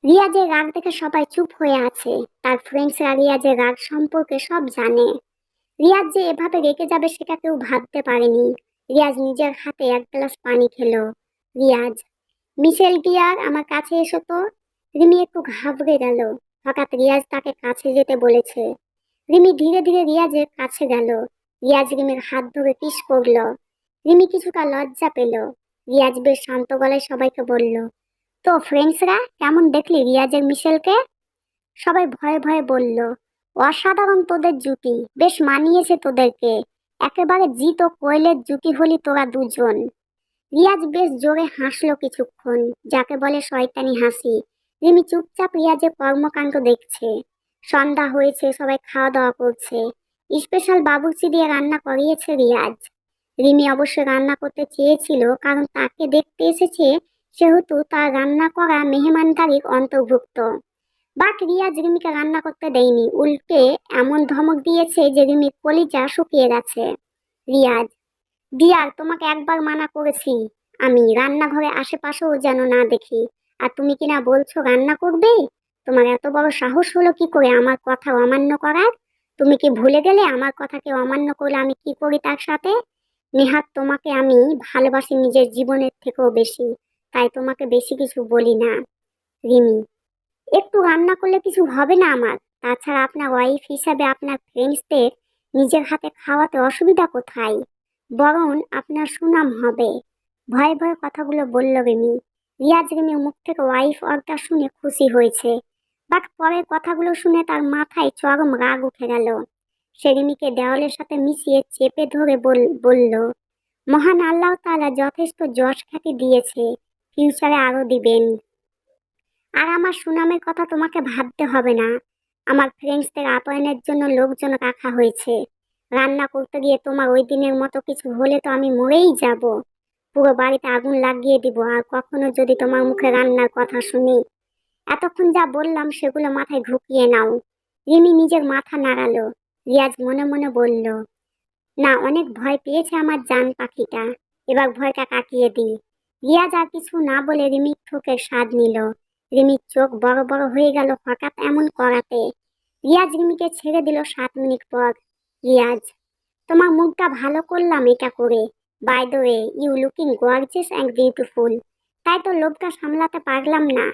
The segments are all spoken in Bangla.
রিয়াজের রাগ দেখে সবাই চুপ হয়ে আছে। তার ফ্রেন্ডসরা রিয়াজের রাগ সম্পর্কে সব জানে। রিয়াজ যে এভাবে রেগে যাবে সেটা কেউ ভাবতে পারেনি। রিয়াজ নিজের হাতে এক গ্লাস পানি খেলো। রিয়াজ, মিশেল ডিয়ার, আমার কাছে এসো তো। রিমি একটু ঘাবড়ে গেল। হঠাৎ রিয়াজ তাকে কাছে যেতে বলেছে। রিমি ধীরে ধীরে রিয়াজের কাছে গেল। রিয়াজ রিমির হাত ধরে কিস করলো। রিমি কিছুটা লজ্জা পেল। রিয়াজ বেশ শান্ত গলায় সবাইকে বলল, তো ফ্রেন্ডসরা কেমন দেখলি রিয়াজের মিশেলকে? সবাই ভয়ে ভয়ে বলল, অসাধারণ তোদের জুটি, বেশ মানিয়েছে তোদেরকে। একেবারে জিত ও কোয়েলের জুটি হলি তোরা দুজন। রিয়াজ বেশ জোরে হাসলো কিছুক্ষণ, যাকে বলে শয়তানি হাসি। রিমি চুপচাপ রিয়াজের কর্মকাণ্ড দেখছে। সন্ধ্যা হয়েছে, সবাই খাওয়া দাওয়া করছে। স্পেশাল বাবুর্চি দিয়ে রান্না করিয়েছে রিয়াজ। রিমি অবশ্য রান্না করতে চেয়েছিল, কারণ তাকে দেখতে এসেছে, সেহেতু তার রান্না করা মেহমানদারির অন্তর্ভুক্ত। বাট রিয়াজ রিমিকে রান্না করতে দেয়নি, উল্টে এমন ধমক দিয়েছে যে রিমির কলিজা শুকিয়ে গেছে। রিয়াজ, ডিয়ার, তোমাকে একবার মানা করেছি আমি রান্নাঘরে আশেপাশেও যেন না দেখি। আর তুমি কিনা বলছো রান্না করবে? তোমার এত বড় সাহস হলো কি করে আমার কথা অমান্য করার? তুমি কি ভুলে গেলে আমার কথাকে অমান্য করলে আমি কি করি তার সাথে? নেহাত তোমাকে আমি ভালোবাসি নিজের জীবনের থেকেও বেশি, তাই তোমাকে বেশি কিছু বলি না। রিমি, একটু রান্না করলে কিছু হবে না আমার? তাছাড়া আপনার ওয়াইফ হিসাবে আপনার ফ্রেন্ডসদের নিজের হাতে খাওয়াতে অসুবিধা কোথায়? বরং আপনার সুনাম হবে। ভয়ে ভয়ে কথাগুলো বলল রিমি। রিয়াজ রিমির মুখ থেকে ওয়াইফ অর্ডার শুনে খুশি হয়েছে, বাট পরের কথাগুলো শুনে তার মাথায় চরম রাগ উঠে গেল। সে রিমিকে দেওয়ালের সাথে মিশিয়ে চেপে ধরে বলল, মহান আল্লাহ তাআলা যথেষ্ট যশ খ্যাতি দিয়েছে, ফিউচারে আরো দিবেন। আর আমার সুনামের কথা তোমাকে ভাবতে হবে না। আমার ফ্রেন্ডসদের আপ্যায়নের জন্য লোকজন রাখা হয়েছে। রান্না করতে গিয়ে তোমার ওই দিনের মতো কিছু হলে তো আমি মরেই যাব। পুরো বাড়িতে আগুন লাগিয়ে দিব। আর কখনো যদি তোমার মুখে রান্নার কথা শুনি, এতক্ষণ যা বললাম সেগুলো মাথায় ঢুকিয়ে নাও। রিমি নিজের মাথা নাড়ালো। রিয়াজ মনে মনে বলল, না, অনেক ভয় পেয়েছে আমার জান পাখিটা, এবার ভয়টা কাটিয়ে দিই। রিয়াজ আর কিছু না বলে রিমির ঠোকের স্বাদ নিল। রিমির চোখ বড় বড় হয়ে গেল হঠাৎ এমন করাতে। রিয়াজ রিমিকে ছেড়ে দিল 7 মিনিট পর। রিয়াজ, তোমার মুখটা ভালো করলাম এটা করে। By the way, you looking gorgeous and beautiful. তাই তো লোভটা সামলাতে পারলাম না।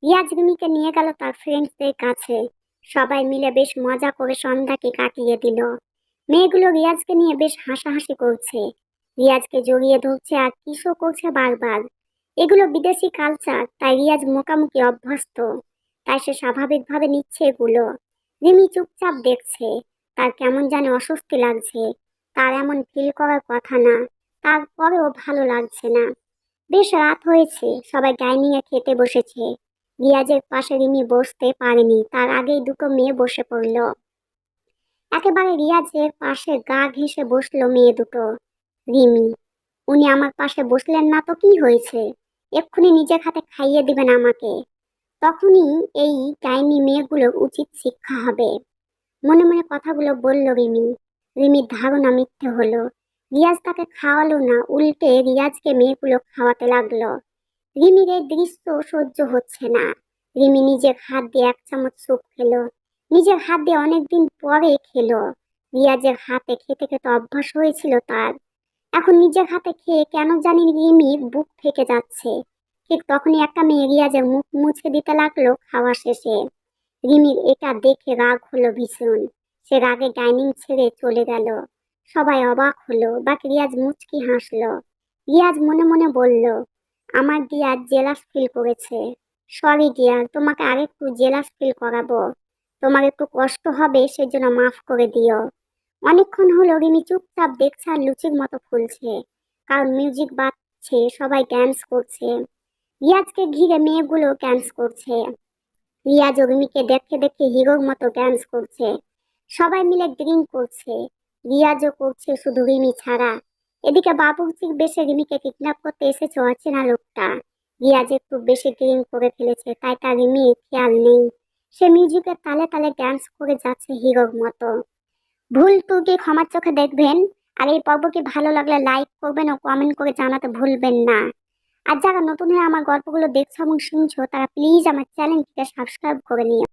রিয়াজ রিমিকে নিয়ে গেল তার ফ্রেন্ডসদের কাছে। সবাই মিলে বেশ মজা করে সন্ধ্যাকে কাটিয়ে দিল। মেয়েগুলো রিয়াজকে নিয়ে বেশ হাসাহাসি করছে, রিয়াজকে জড়িয়ে ধরছে আর কিসও করছে বারবার। এগুলো বিদেশি কালচার, তাই রিয়াজ মোকামুখি অভ্যস্ত, তাই সে স্বাভাবিকভাবে নিচ্ছে এগুলো। রিমি চুপচাপ দেখছে। তার কেমন জানি অস্বস্তি লাগছে। তার এমন ফিল করার কথা না, তারপরেও ভালো লাগছে না। বেশ রাত হয়েছে, সবাই ডাইনিং এ খেতে বসেছে। রিয়াজের পাশে রিমি বসতে পারেনি, তার আগেই দুটো মেয়ে বসে পড়ল। একেবারে রিয়াজের পাশে গা ঘেঁষে বসলো মেয়ে দুটো। রিমি, উনি আমার পাশে বসলেন না তো কি হয়েছে? এক্ষুনি নিজের হাতে খাইয়ে দিবেন আমাকে। তখনই এই ডাইনি মেয়েগুলোর উচিত শিক্ষা হবে। মনে মনে কথাগুলো বলল রিমি। রিমির ধারণা মিথ্যে হলো। রিয়াজ তাকে খাওয়ালো না, উল্টে রিয়াজকে মেয়েগুলো খাওয়াতে লাগলো। রিমির এই দৃশ্য সহ্য হচ্ছে না। রিমি নিজের হাত দিয়ে 1 চামচ স্যুপ খেলো। নিজের হাত দিয়ে অনেকদিন পরে খেলো। রিয়াজের হাতে খেতে খেতে অভ্যাস হয়েছিল তার। এখন নিজের হাতে খেয়ে কেন জানি রিমির বুক ফেটে যাচ্ছে। ঠিক তখনই একটা মেয়ে রিয়াজের মুখ মুছে দিতে লাগলো খাওয়া শেষে। রিমির এটা দেখে রাগ হলো ভীষণ। সে রাগে ডাইনিং ছেড়ে চলে গেল। সবাই অবাক হলো, বাট রিয়াজ মুচকি হাসলো। রিয়াজ মনে মনে বলল, আমার ডিয়ার জেলাস ফিল করেছে। সরি ডিয়ার, তোমাকে আরেকটু জেলাস ফিল করাবো। তোমার একটু কষ্ট হবে, সেজন্য মাফ করে দিও। অনেকক্ষণ হলো রিমি চুপচাপ দেখছে আর লুচির মতো ফুলছে, কারণ মিউজিক বাজছে, সবাই ড্যান্স করছে। রিয়াজকে ঘিরে মেয়েগুলো ড্যান্স করছে। রিয়াজ ও রিমিকে দেখে দেখে হিরোর মতো ড্যান্স করছে। সবাই মিলে ড্রিঙ্ক করছে। রিয়াজও করছে, শুধু রিমি ছাড়া। এদিকে বাবুর্চির বেশে রিমিকে কিডন্যাপ করতে এসেছে অচেনা লোকটা। রিয়াজ একটু বেশি ড্রিঙ্ক করে ফেলেছে, তাই তার রিমির খেয়াল নেই। সে মিউজিকের তালে তালে ড্যান্স করে যাচ্ছে হিরোর মতো। ভুল ত্রুটি ক্ষমার চোখে দেখবেন। আর এই পর্বটি ভালো লাগলে লাইক করবেন ও কমেন্ট করে জানাতে ভুলবেন না। আর যারা নতুন হয়ে আমার গল্পগুলো দেখছো এবং শুনছো তারা প্লিজ আমার চ্যানেলটিকে সাবস্ক্রাইব করে নিও।